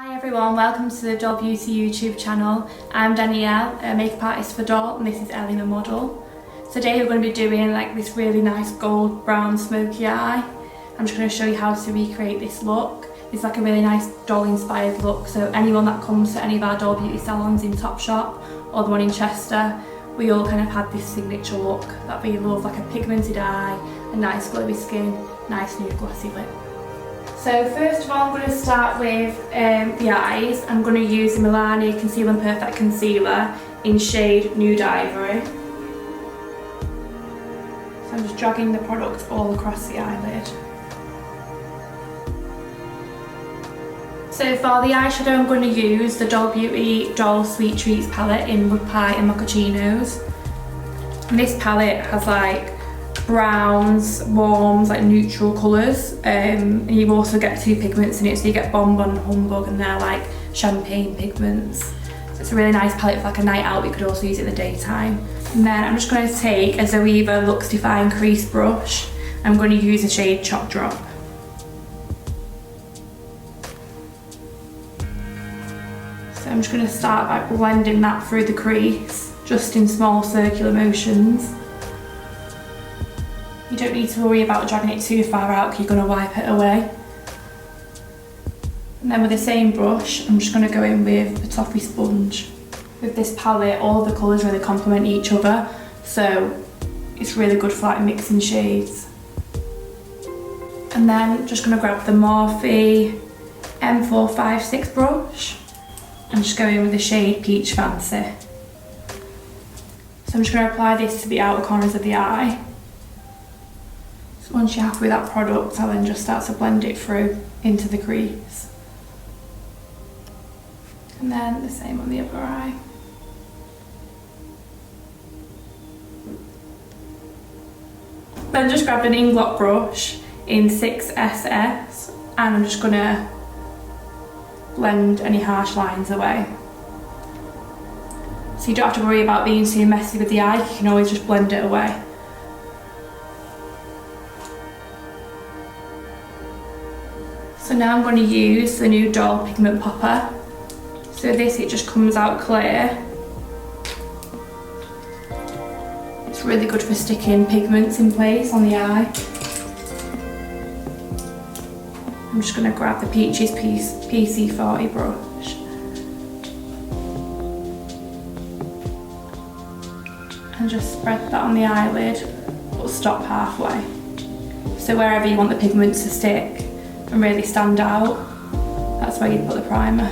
Hi everyone, welcome to the Doll Beauty YouTube channel. I'm Danielle, a makeup artist for Doll, and this is Ellie, the model. Today we're going to be doing like this really nice gold brown smoky eye. I'm just going to show you how to recreate this look. It's like a really nice doll inspired look, so anyone that comes to any of our Doll Beauty salons in Topshop or the one in Chester, we all kind of had this signature look that we love, like a pigmented eye, a nice glowy skin, nice nude glossy lip. So first of all, I'm going to start with the eyes. I'm going to use the Milani Conceal and Perfect Concealer in shade Nude Ivory. So I'm just dragging the product all across the eyelid. So for the eyeshadow, I'm going to use the Doll Beauty Doll Sweet Treats palette in Wood Pie and Mochachinos. And this palette has like browns, warms, like neutral colours, and you also get two pigments in it, so you get Bonbon and Humbug, and they're like champagne pigments. So it's a really nice palette for like a night out, but you could also use it in the daytime. And then I'm just going to take a Zoeva Luxe Define Crease brush. I'm going to use the shade Chop Drop. So I'm just going to start by blending that through the crease, just in small circular motions. You don't need to worry about dragging it too far out because you're going to wipe it away. And then with the same brush, I'm just going to go in with the toffee sponge. With this palette, all the colours really complement each other, so it's really good for like mixing shades. And then just going to grab the Morphe M456 brush and just go in with the shade Peach Fancy. So I'm just going to apply this to the outer corners of the eye. Once you're happy with that product, I'll then just start to blend it through into the crease. And then the same on the other eye. Then just grabbed an Inglot brush in 6SS, and I'm just going to blend any harsh lines away. So you don't have to worry about being too messy with the eye, you can always just blend it away. So now I'm going to use the new Doll Pigment Popper. So it just comes out clear. It's really good for sticking pigments in place on the eye. I'm just going to grab the Peaches PC40 brush. And just spread that on the eyelid, but stop halfway. So wherever you want the pigments to stick and really stand out, that's where you put the primer.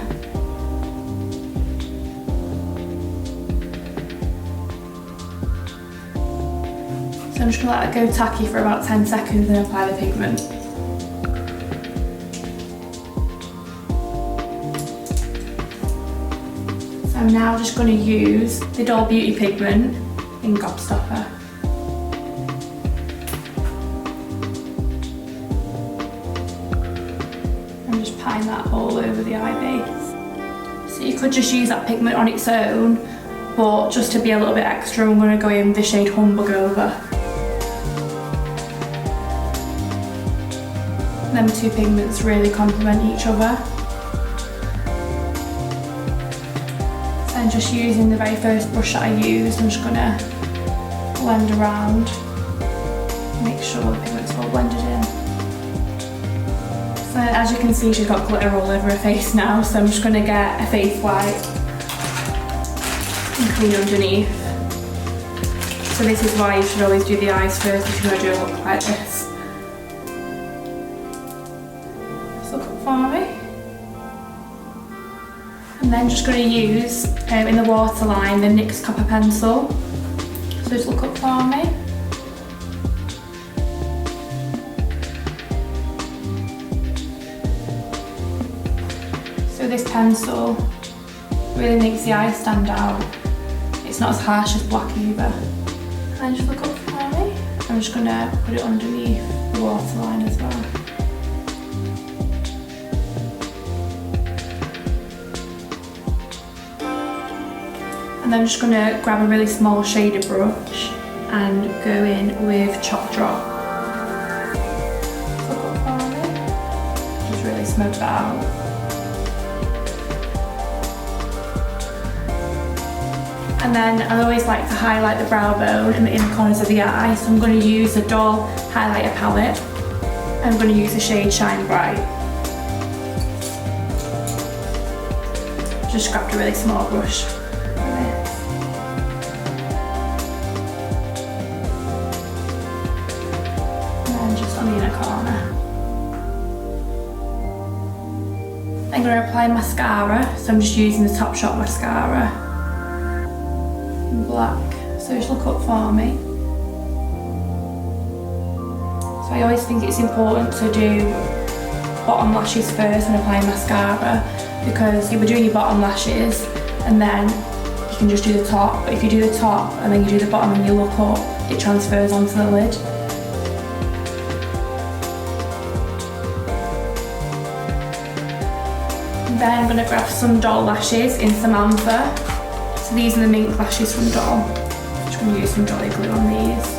So I'm just going to let it go tacky for about 10 seconds and apply the pigment. So I'm now just going to use the Doll Beauty pigment in Gobstopper. Applying that all over the eye base. So you could just use that pigment on its own, but just to be a little bit extra, I'm going to go in with the shade Humbug over. And them two pigments really complement each other. So I'm just using the very first brush that I used, I'm just going to blend around, make sure the pigment's all blended in. So as you can see, she's got glitter all over her face now, so I'm just going to get a face wipe and clean underneath. So this is why you should always do the eyes first if you're going to do a look like this. Just look up for me. And then just going to use, in the waterline, the NYX Copper Pencil. So just look up for me. So this pencil really makes the eye stand out. It's not as harsh as black either. And just look up for me. I'm just going to put it underneath the waterline as well. And then I'm just going to grab a really small shader brush and go in with Chop Drop. Look up for me. Just really smoke that out. And then I always like to highlight the brow bone and the inner corners of the eye. So I'm going to use the Doll highlighter palette. I'm going to use the shade Shine Bright. Just grabbed a really small brush. And then just on the inner corner. I'm going to apply mascara, so I'm just using the Topshop mascara in black. So just look up for me. So I always think it's important to do bottom lashes first when applying mascara, because you'll be doing your bottom lashes and then you can just do the top. But if you do the top and then you do the bottom and you look up, it transfers onto the lid. And then I'm going to grab some Doll lashes in Samantha. So these are the mink lashes from Doll. I'm just going to use some Jolly Glue on these.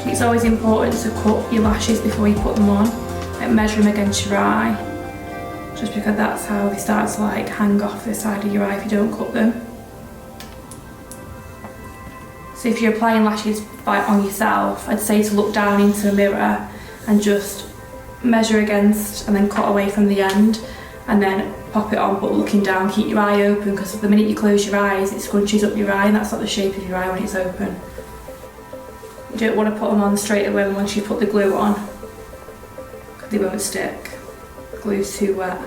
It's always important to cut your lashes before you put them on, and measure them against your eye, just because that's how they start to like hang off the side of your eye if you don't cut them. So if you're applying lashes on yourself, I'd say to look down into the mirror and just measure against and then cut away from the end, and then pop it on, but looking down, keep your eye open, because the minute you close your eyes it scrunches up your eye, and that's not the shape of your eye when it's open. You don't want to put them on straight away once you put the glue on, because they won't stick. Glue's too wet.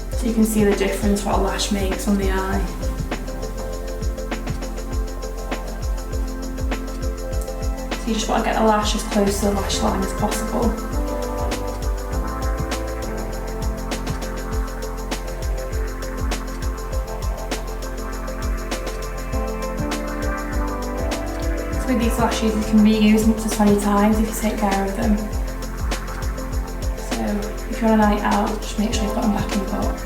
So you can see the difference what a lash makes on the eye. So you just want to get the lash as close to the lash line as possible. So with these lashes you can reuse them up to 20 times if you take care of them. If you're on a night out, just make sure you put them back in the box.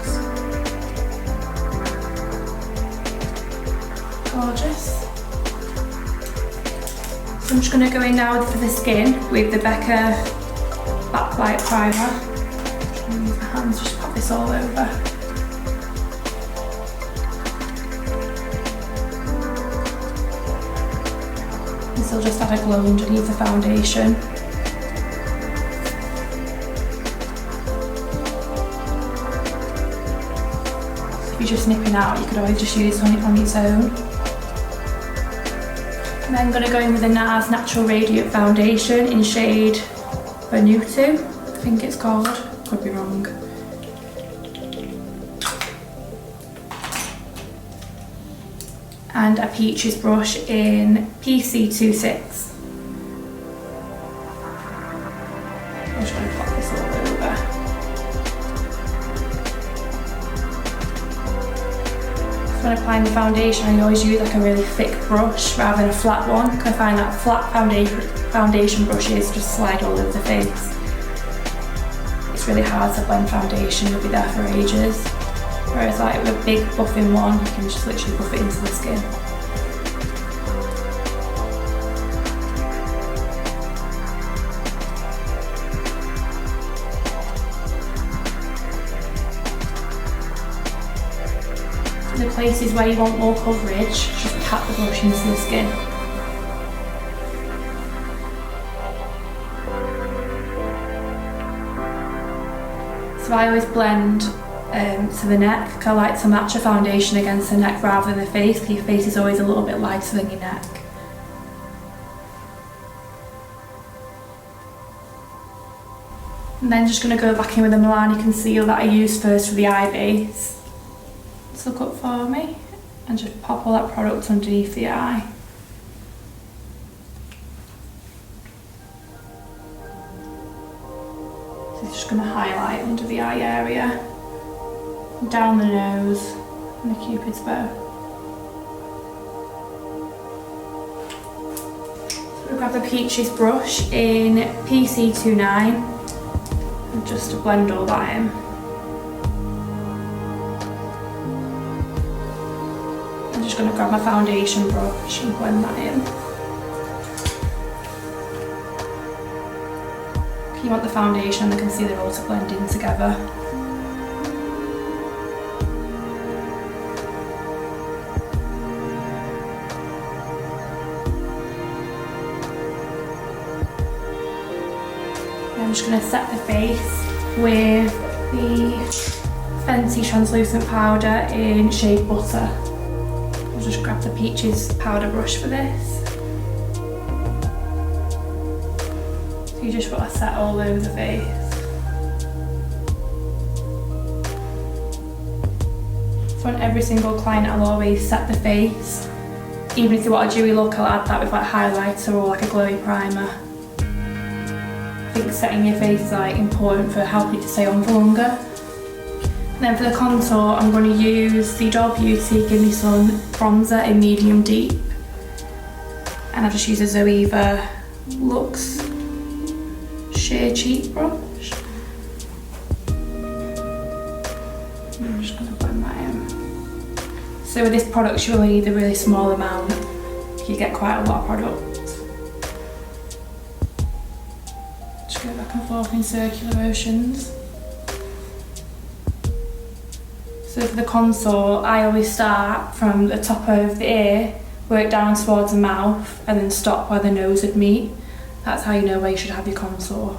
Gorgeous. So I'm just going to go in now for the skin with the Becca Backlight Primer. Just going to use my hands, just pop this all over. This will just add a glow underneath the foundation. If you're just nipping out, you could always just use it on its own. And then I'm going to go in with the NARS Natural Radiant Foundation in shade Vanuatu, I think it's called, could be wrong. And a Peaches brush in PC26. I'm just going to pop this all over. When applying the foundation, I always use like a really thick brush rather than a flat one, because I find that flat foundation brushes just slide all over the face. It's really hard to blend foundation, you'll be there for ages. Whereas like with a big buffing one, you can just literally buff it into the skin. The places where you want more coverage, just pat the brush into the skin. So I always blend to the neck, because I like to match a foundation against the neck rather than the face, because your face is always a little bit lighter than your neck. And then just going to go back in with the Milani concealer that I used first for the eye base. Look up for me and just pop all that product underneath the eye. So it's just going to highlight under the eye area, down the nose and the cupid's bow. grab the Peaches brush in PC29 and just to blend all that in. I'm just going to grab my foundation brush and blend that in. You want the foundation and the concealer all to blend in together. I'm just going to set the face with the Fenty translucent powder in shade Butter. I'll just grab the Peaches powder brush for this. So you just want to set all over the face. So on every single client I'll always set the face. Even if you want a dewy look, I'll add that with like highlighter or like a glowy primer. I think setting your face is like important for helping it to stay on for longer. And then for the contour, I'm going to use the Doll Beauty Give Me Sun bronzer in medium deep, and I've just used a Zoeva Luxe sheer cheek brush. I'm just going to blend that in. So with this product, you only need a really small amount. You get quite a lot of product. Go back and forth in circular motions. So for the contour, I always start from the top of the ear, work down towards the mouth, and then stop where the nose would meet. That's how you know where you should have your contour.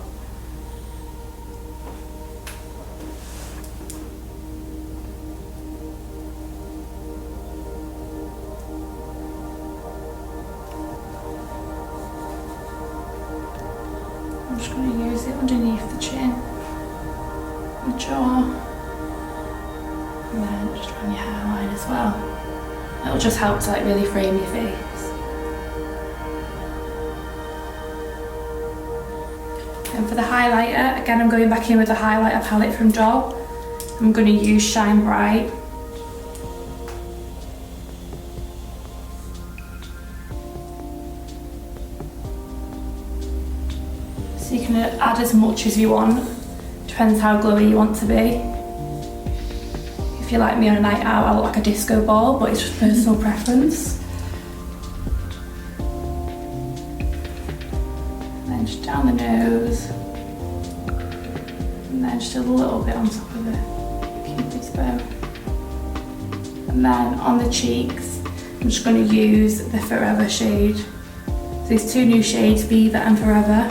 I'm just going to use it underneath the chin, the jaw, and then just around your hairline as well. It'll just help to like really frame your face. And for the highlighter, again I'm going back in with the highlighter palette from Doll. I'm going to use Shine Bright. So you can add as much as you want, depends how glowy you want to be. If you're like me on a night out, I look like a disco ball, but it's just personal preference. And then just down the nose, and then just a little bit on top of the Cupid's bow. And then on the cheeks, I'm just going to use the Forever shade. So these two new shades, Beaver and Forever.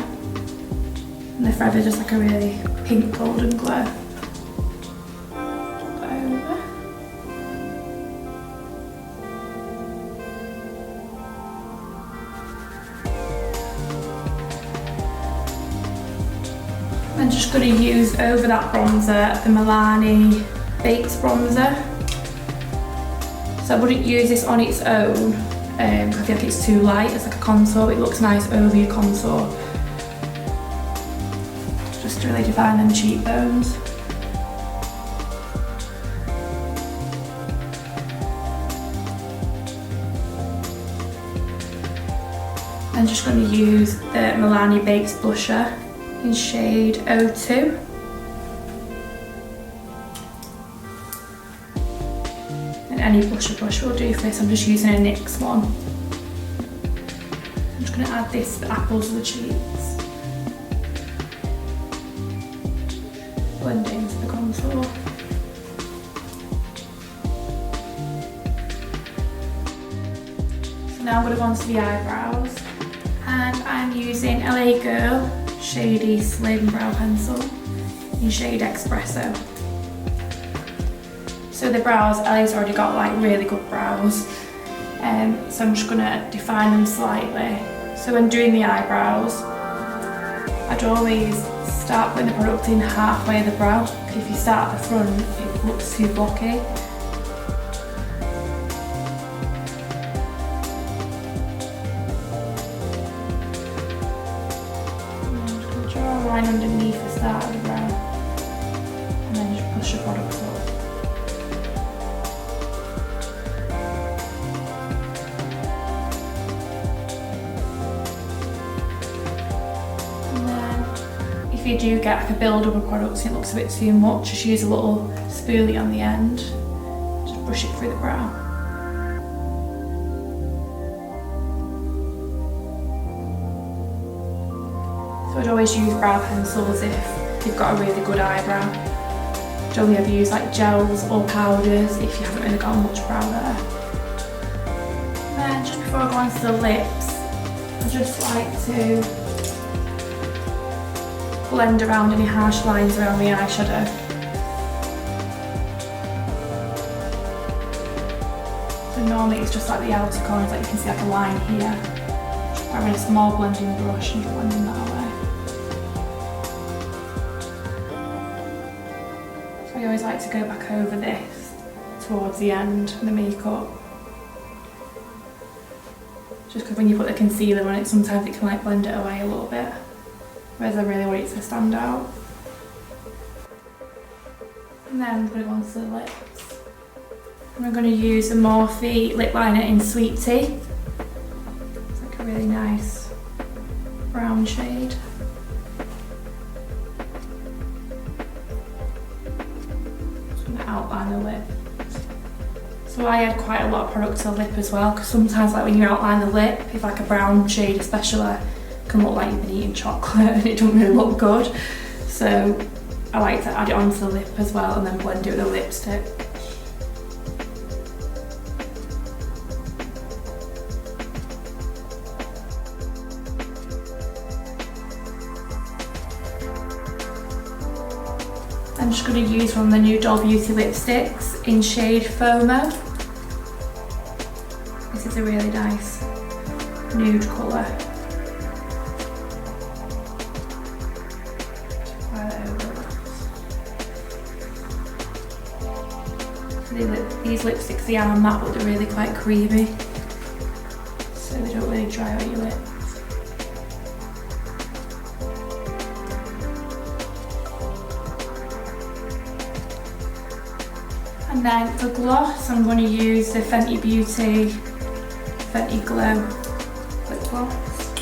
And the Forever just like a really pink golden glow. Over. I'm just going to use over that bronzer the Milani Baked bronzer. So I wouldn't use this on its own because I feel like it's too light. It's like a contour. It looks nice over your contour. Just to really define them cheekbones. I'm just going to use the Milani Baked blusher in shade 02. And any blusher brush will do for this. I'm just using a NYX one. I'm just going to add this to the apples of the cheeks. Blend it into the contour. So now I'm going to go on to the eyebrows, and I'm using LA Girl Shady Slim Brow Pencil in shade Espresso. So the brows, Ellie's already got like really good brows, so I'm just going to define them slightly. So when doing the eyebrows, I'd always start putting the product in halfway of the brow, because if you start at the front, it looks too blocky. I'm just going to draw a line underneath the start of the brow, and then just push the product up. you do get like a build-up of products and it looks a bit too much, just use a little spoolie on the end. Just brush it through the brow. So I'd always use brow pencils if you've got a really good eyebrow. I'd only ever use like gels or powders if you haven't really got much brow there. And then just before I go on to the lips, I just like to blend around any harsh lines around the eyeshadow. So normally it's just like the outer corners, like you can see like a line here. Just grab a small blending brush and blending that away. So I always like to go back over this towards the end of the makeup. Just because when you put the concealer on it, sometimes it can like blend it away a little bit. Whereas I really want it to stand out. And then I'm going to go on to the lips. And I'm going to use the Morphe lip liner in Sweet Tea. It's like a really nice brown shade. Just going to outline the lip. So I add quite a lot of product to the lip as well, because sometimes like when you outline the lip, if like a brown shade especially, can look like you've been eating chocolate and it doesn't really look good. So I like to add it onto the lip as well and then blend it with a lipstick. I'm just going to use one of the new Doll Beauty lipsticks in shade FOMO. This is a really nice nude colour. These lipsticks, they are matte but they're really quite creamy, so they don't really dry out your lips. And then for gloss, I'm going to use the Fenty Beauty Fenty Glow lip gloss.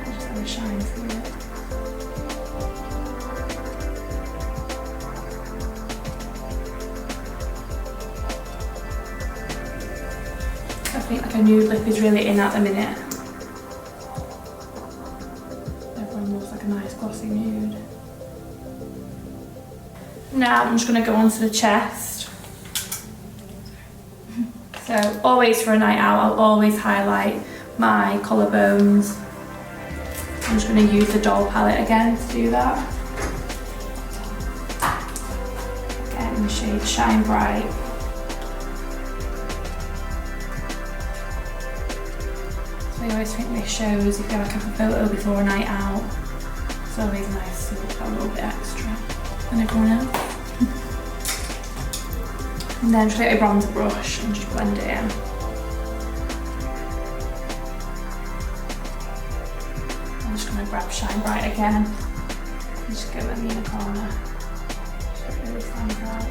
Just have a shine through it. I think like a nude lip is really in at the minute. Everyone loves like a nice glossy nude. Now I'm just going to go onto the chest. So always for a night out, I'll always highlight my collarbones. I'm just going to use the Doll palette again to do that. Again in the shade Shine Bright. I always think this shows if you like have a photo before a night out. It's always nice to look a little bit extra than everyone else. And then just get a bronzer brush and just blend it in. I'm just going to grab Shine Bright again and just go in the inner corner. So it really stands out.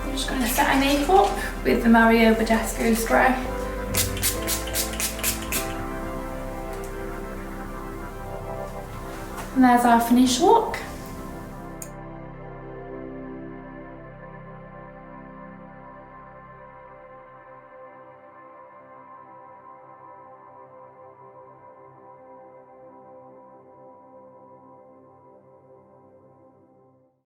I'm just going to set my makeup with the Mario Badescu spray. And there's our finished look.